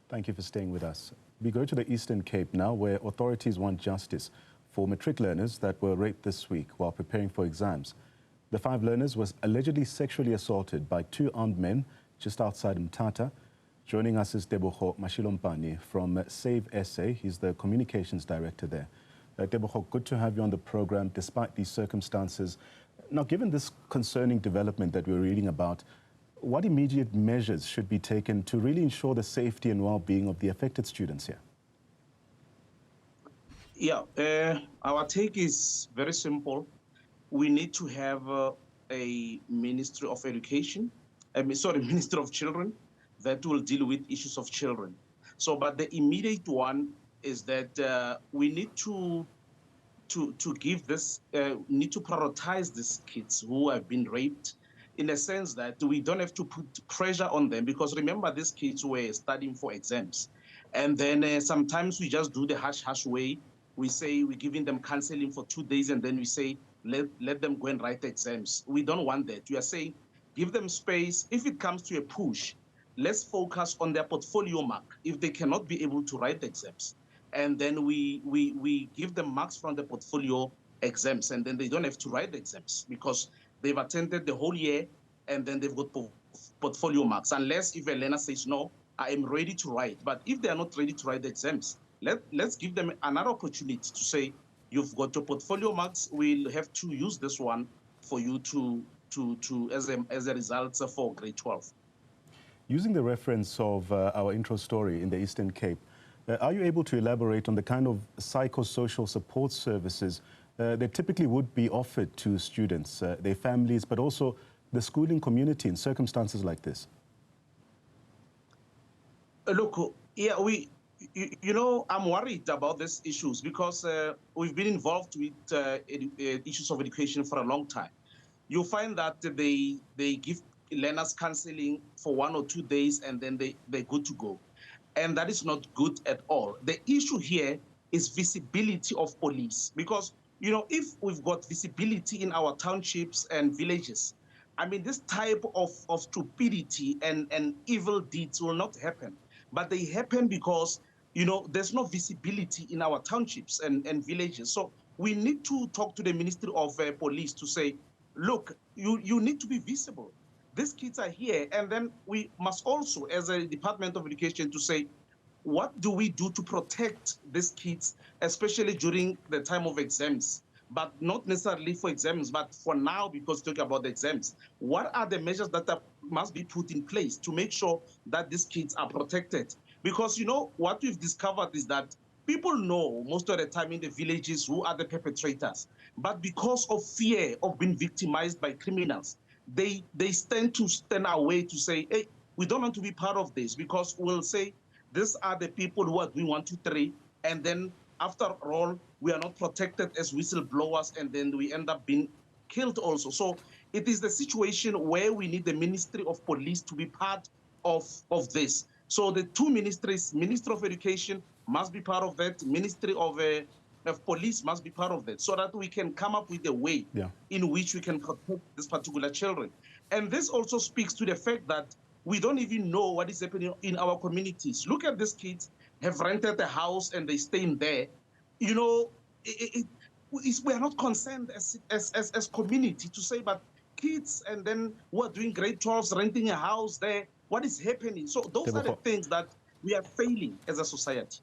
Thank you for staying with us. We go to the Eastern Cape now, where authorities want justice for matric learners that were raped this week while preparing for exams. The 5 learners was allegedly sexually assaulted by 2 armed men just outside Mthatha. Joining us is Tebogo Mashilompane from SaveSA. He's the communications director there. Tebogo, good to have you on the program despite these circumstances. Now, given this concerning development that we're reading about, what immediate measures should be taken to really ensure the safety and well-being of the affected students here? Yeah, our take is very simple. We need to have a Ministry of Education, Ministry of Children, that will deal with issues of children. So, but the immediate one is that we need to give this, need to prioritize these kids who have been raped, in a sense that we don't have to put pressure on them, because remember, these kids were studying for exams. And then sometimes we just do the hush-hush way. We say we're giving them counseling for 2 days, and then we say, let them go and write the exams. We don't want that. We are saying, give them space. If it comes to a push, let's focus on their portfolio mark if they cannot be able to write the exams. And then we give them marks from the portfolio exams, and then they don't have to write the exams because they've attended the whole year, and then they've got portfolio marks, unless if a learner says, no, I am ready to write. But if they are not ready to write the exams, let's give them another opportunity to say, you've got your portfolio marks, we'll have to use this one for you as a result for grade 12. Using the reference of our intro story in the Eastern Cape, are you able to elaborate on the kind of psychosocial support services that typically would be offered to students, their families, but also the schooling community in circumstances like this? Look, yeah, I'm worried about these issues because we've been involved with issues of education for a long time. You find that they give learners counseling for 1 or 2 days, and then they're good to go. And that is not good at all. The issue here is visibility of police, because if we've got visibility in our townships and villages, I mean, this type of stupidity and evil deeds will not happen. But they happen because, there's no visibility in our townships and villages. So we need to talk to the Ministry of Police to say, look, you need to be visible. These kids are here. And then we must also, as a Department of Education, to say, what do we do to protect these kids, especially during the time of exams, but not necessarily for exams, but for now, because talking about the exams, what are the measures that must be put in place to make sure that these kids are protected? Because, what we've discovered is that people know most of the time in the villages who are the perpetrators, but because of fear of being victimized by criminals, they tend to stand away to say, hey, we don't want to be part of this, because we'll say, these are the people who are doing 1, 2, 3, and then after all, we are not protected as whistleblowers, and then we end up being killed also. So it is the situation where we need the Ministry of Police to be part of this. So the 2 ministries, Ministry of Education must be part of that, Ministry of Police must be part of that, so that we can come up with a way in which we can protect these particular children. And this also speaks to the fact that we don't even know what is happening in our communities. Look at these kids have rented a house and they stay in there. We are not concerned as community to say, but kids and then who are doing grade 12s, renting a house there, what is happening? So those are the things that we are failing as a society.